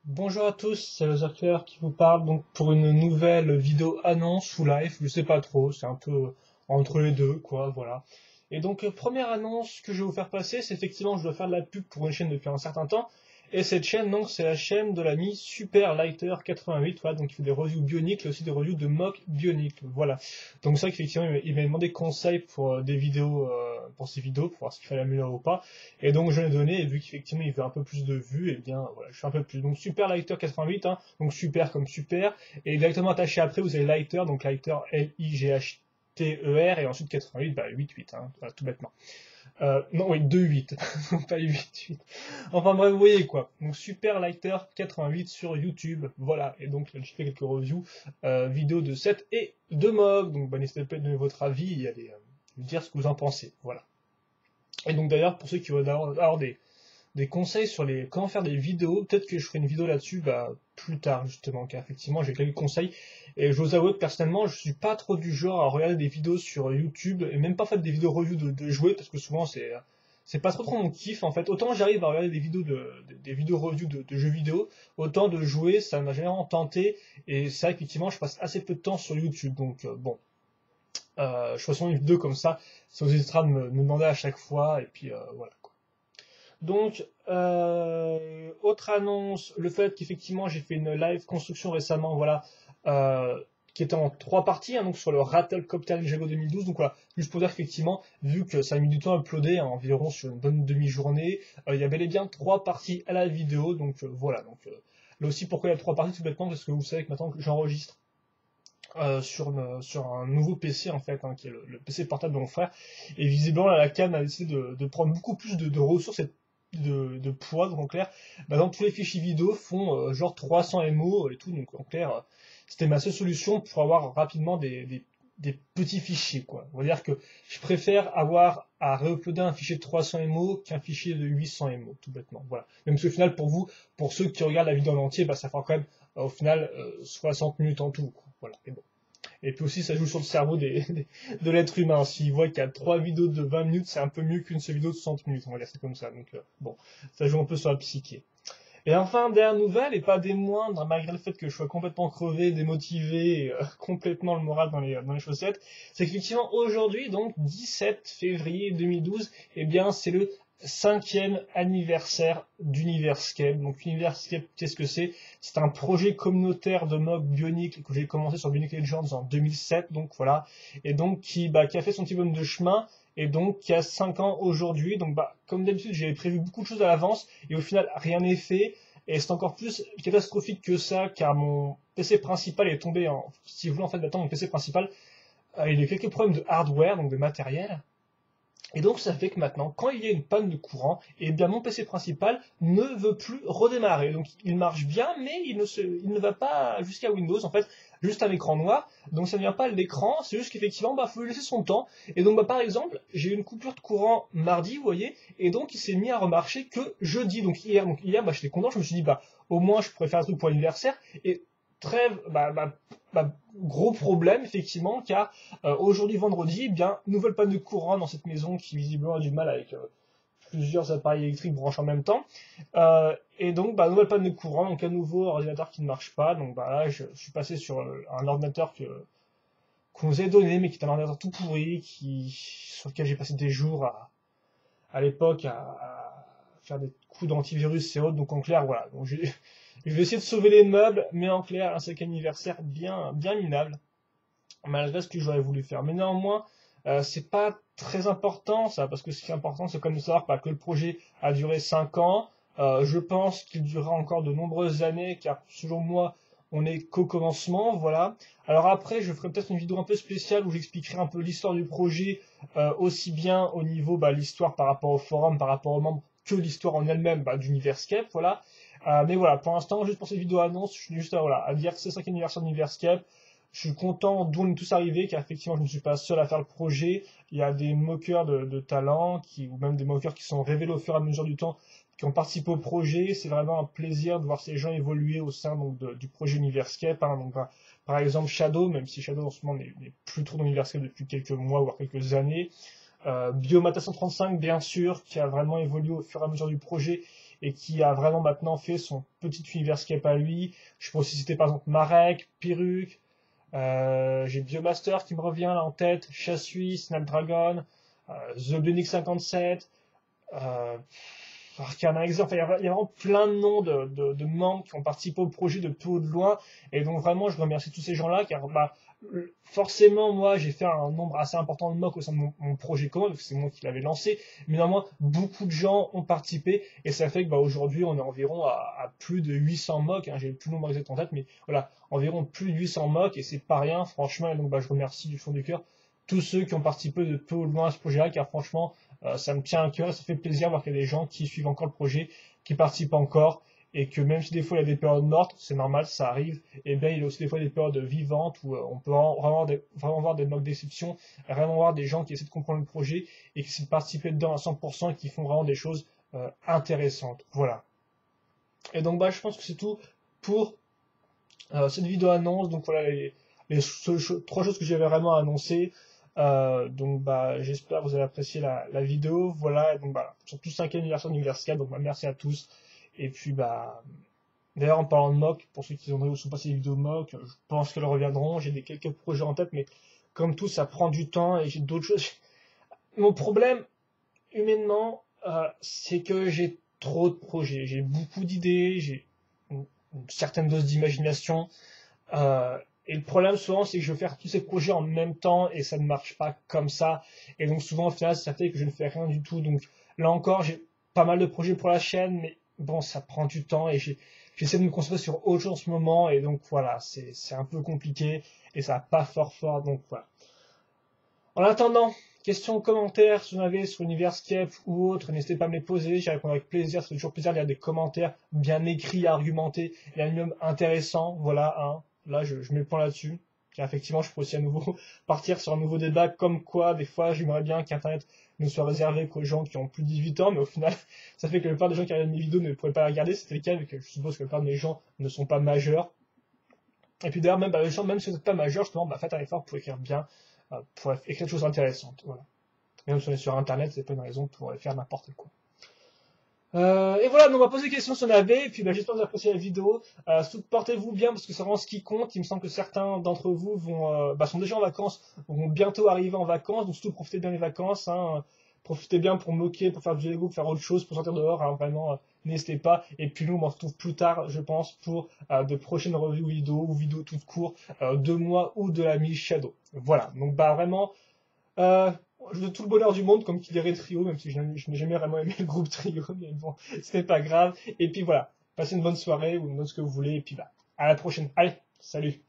Bonjour à tous, c'est le Zerker qui vous parle donc pour une nouvelle vidéo annonce ou live, je sais pas trop, c'est un peu entre les deux, quoi, voilà. Et donc, première annonce que je vais vous faire passer, c'est effectivement, je dois faire de la pub pour une chaîne depuis un certain temps, et cette chaîne, donc, c'est la chaîne de l'ami Super Lighter 88, voilà, donc il fait des reviews bioniques, mais aussi des reviews de mock bioniques, voilà. Donc c'est vrai qu'effectivement, il m'a demandé conseil pour des vidéos, pour ces vidéos, pour voir ce qu'il fallait améliorer ou pas. Et donc je l'ai donné, et vu qu'effectivement il veut un peu plus de vues, et bien voilà, je fais un peu plus. Donc Super Lighter 88, hein, donc super comme super, et directement attaché après vous avez Lighter, donc Lighter L-I-G-H-T-E-R, et ensuite 88, bah 8-8, hein, voilà, tout bêtement. Non, oui, 2-8, pas 8-8. Enfin bref, vous voyez quoi. Donc Super Lighter 88 sur YouTube, voilà. Et donc là, j'ai fait quelques reviews vidéos de set et de MOG, donc bah, n'hésitez pas à donner votre avis et à me dire ce que vous en pensez, voilà. Et donc d'ailleurs, pour ceux qui veulent avoir des conseils sur les comment faire des vidéos. Peut-être que je ferai une vidéo là-dessus bah, plus tard justement, car effectivement j'ai quelques conseils. Et je vous avoue que personnellement je suis pas trop du genre à regarder des vidéos sur YouTube et même pas faire des vidéos review de jouets parce que souvent c'est pas trop mon kiff en fait. Autant j'arrive à regarder des vidéos des vidéos review de jeux vidéo, autant de jouer ça m'a généralement tenté et c'est vrai qu'effectivement je passe assez peu de temps sur YouTube donc bon. Je ferai souvent une vidéo comme ça vous évitera de me demander à chaque fois et puis voilà. Donc, autre annonce, le fait qu'effectivement j'ai fait une live construction récemment, voilà, qui était en trois parties, hein, donc sur le Rattlecopter Ninjago 2012. Donc voilà, juste pour dire qu'effectivement, vu que ça a mis du temps à uploader, hein, environ sur une bonne demi-journée, il y a bel et bien trois parties à la vidéo. Donc voilà, donc là aussi pourquoi il y a trois parties tout bêtement, parce que vous savez que maintenant que j'enregistre sur un nouveau PC en fait, hein, qui est le PC portable de mon frère. Et visiblement, la cam a décidé de prendre beaucoup plus de ressources et de poids. Donc en clair, maintenant tous les fichiers vidéo font genre 300 MO et tout. Donc en clair, c'était ma seule solution pour avoir rapidement des petits fichiers, quoi. On va dire que je préfère avoir à réuploader un fichier de 300 MO qu'un fichier de 800 MO, tout bêtement. Voilà. Même si au final, pour vous, pour ceux qui regardent la vidéo en entier, bah, ça fera quand même au final 60 minutes en tout, quoi. Voilà. Et bon. Et puis aussi, ça joue sur le cerveau de l'être humain. S'il voit qu'il y a trois vidéos de 20 minutes, c'est un peu mieux qu'une seule vidéo de 60 minutes, on va dire c'est comme ça. Donc bon, ça joue un peu sur la psyché. Et enfin, dernière nouvelle, et pas des moindres, malgré le fait que je sois complètement crevé, démotivé, et, complètement le moral dans les chaussettes, c'est qu'effectivement aujourd'hui, donc 17 février 2012, eh bien c'est le cinquième anniversaire d'Universcape. Donc Universcape, qu'est-ce que c'est? C'est un projet communautaire de mob Bionic que j'ai commencé sur Bionic Legends en 2007, donc voilà, et donc qui a fait son petit bonhomme de chemin, et donc qui a 5 ans aujourd'hui. Donc bah, comme d'habitude, j'avais prévu beaucoup de choses à l'avance, et au final, rien n'est fait. Et c'est encore plus catastrophique que ça, car mon PC principal est tombé en. Si vous voulez en fait maintenant, mon PC principal, il a eu quelques problèmes de hardware, donc de matériel. Et donc ça fait que maintenant, quand il y a une panne de courant, eh bien mon PC principal ne veut plus redémarrer. Donc il marche bien, mais il ne va pas jusqu'à Windows, en fait, juste un écran noir. Donc ça ne vient pas de l'écran, c'est juste qu'effectivement, bah, faut lui laisser son temps. Et donc bah, par exemple, j'ai eu une coupure de courant mardi, vous voyez, et donc il s'est mis à remarcher que jeudi, donc hier bah, j'étais content, je me suis dit, bah au moins je pourrais faire un truc pour l'anniversaire. Et trêve, gros problème effectivement, car aujourd'hui vendredi, eh bien nouvelle panne de courant dans cette maison qui visiblement a du mal avec plusieurs appareils électriques branchés en même temps. Et donc bah, nouvelle panne de courant, donc un nouveau ordinateur qui ne marche pas. Donc bah, là je suis passé sur un ordinateur qu'on nous avait donné, mais qui est un ordinateur tout pourri, sur lequel j'ai passé des jours à l'époque à faire des coups d'antivirus et autres. Donc en clair, voilà. Donc, je vais essayer de sauver les meubles, mais en clair, un sac anniversaire bien minable, malgré ce que j'aurais voulu faire. Mais néanmoins, c'est pas très important ça, parce que ce qui est important, c'est quand même de savoir que le projet a duré 5 ans. Je pense qu'il durera encore de nombreuses années, car selon moi, on est qu'au commencement, voilà. Alors après, je ferai peut-être une vidéo un peu spéciale où j'expliquerai un peu l'histoire du projet, aussi bien au niveau l'histoire par rapport au forum, par rapport aux membres, que l'histoire en elle-même d'Universcape, voilà. Mais voilà, pour l'instant, juste pour cette vidéo annonce, je suis juste à dire que c'est le 5e anniversaire d'Universcape. Je suis content d'où on est tous arrivés, car effectivement, je ne suis pas seul à faire le projet. Il y a des moqueurs de talent, ou même des moqueurs qui sont révélés au fur et à mesure du temps, qui ont participé au projet. C'est vraiment un plaisir de voir ces gens évoluer au sein du projet Universcape, hein. Donc, par exemple, Shadow, même si Shadow en ce moment n'est plus trop dans Universcape depuis quelques mois, voire quelques années. Biomata 135, bien sûr, qui a vraiment évolué au fur et à mesure du projet et qui a vraiment maintenant fait son petit Universcape à lui. Je peux aussi citer par exemple Marek, Piruk, j'ai Biomaster qui me revient là en tête, Chassui, Snapdragon, The Bionic 57, Arcana Exo, enfin, il y a vraiment plein de noms de membres qui ont participé au projet de peu ou de loin, et donc vraiment je remercie tous ces gens-là, car bah, forcément moi j'ai fait un nombre assez important de mocks au sein de mon projet commun, parce que c'est moi qui l'avais lancé, mais néanmoins beaucoup de gens ont participé, et ça fait que bah, aujourd'hui on est environ à plus de 800 mocks, hein, j'ai plus le nombre exact en tête, mais voilà, environ plus de 800 mocks, et c'est pas rien franchement, et donc bah, je remercie du fond du cœur tous ceux qui ont participé de peu ou de loin à ce projet-là, car franchement ça me tient à cœur, ça fait plaisir de voir qu'il y a des gens qui suivent encore le projet, qui participent encore, et que même si des fois il y a des périodes mortes, c'est normal, ça arrive, et bien il y a aussi des fois des périodes vivantes où on peut vraiment voir des moques d'exception, vraiment voir des gens qui essaient de comprendre le projet et qui essaient de participer dedans à 100% et qui font vraiment des choses intéressantes. Voilà. Et donc bah je pense que c'est tout pour cette vidéo annonce. Donc voilà trois choses que j'avais vraiment annoncées. Donc bah j'espère que vous avez apprécié la vidéo. Voilà, et donc bah surtout 5e anniversaire d'Universal, donc bah, merci à tous. Et puis bah d'ailleurs en parlant de mock, pour ceux qui sont passés les vidéos mock, je pense qu'elles reviendront. J'ai quelques projets en tête, mais comme tout ça prend du temps et j'ai d'autres choses. Mon problème humainement, c'est que j'ai trop de projets, j'ai beaucoup d'idées, j'ai une certaine dose d'imagination. Et le problème souvent, c'est que je veux faire tous ces projets en même temps et ça ne marche pas comme ça. Et donc souvent, au final, ça fait que je ne fais rien du tout. Donc là encore, j'ai pas mal de projets pour la chaîne, mais bon, ça prend du temps et j'essaie de me concentrer sur autre chose en ce moment. Et donc voilà, c'est un peu compliqué et ça va pas fort. Donc voilà. En attendant, questions, commentaires, si vous en avez sur Universcape ou autre, n'hésitez pas à me les poser, j'y répondrai avec plaisir, c'est toujours plaisir de lire des commentaires bien écrits, argumentés, et un minimum intéressant, voilà, hein. Là je mets le point là-dessus, car effectivement je peux aussi à nouveau partir sur un nouveau débat, comme quoi des fois j'aimerais bien qu'Internet ne soit réservé qu'aux gens qui ont plus de 18 ans, mais au final ça fait que la plupart des gens qui regardent mes vidéos ne pourraient pas la regarder, c'était le cas, vu que je suppose que la plupart des gens ne sont pas majeurs. Et puis d'ailleurs, même, bah, les gens, même si vous n'êtes pas majeur, justement, bah, faites un effort pour écrire bien, pour écrire des choses intéressantes. Voilà. Même si on est sur Internet, c'est pas une raison pour faire n'importe quoi. Et voilà, donc on va poser des questions si on avait, et puis bah, j'espère que vous avez apprécié la vidéo. Portez-vous bien, parce que c'est vraiment ce qui compte. Il me semble que certains d'entre vous sont déjà en vacances, vont bientôt arriver en vacances, donc surtout profitez bien des vacances. Hein. Profitez bien pour moquer, pour faire du Lego, pour faire autre chose, pour sortir dehors, hein, vraiment, n'hésitez pas. Et puis nous, on se retrouve plus tard, je pense, pour de prochaines revues vidéo ou vidéos toutes courtes de moi ou de l'ami Shadow. Voilà, donc bah vraiment, je veux tout le bonheur du monde, comme qui dirait Trio, même si je n'ai jamais vraiment aimé le groupe Trio, mais bon, ce n'est pas grave. Et puis voilà, passez une bonne soirée ou une bonne ce que vous voulez, et puis bah, à la prochaine. Allez, salut!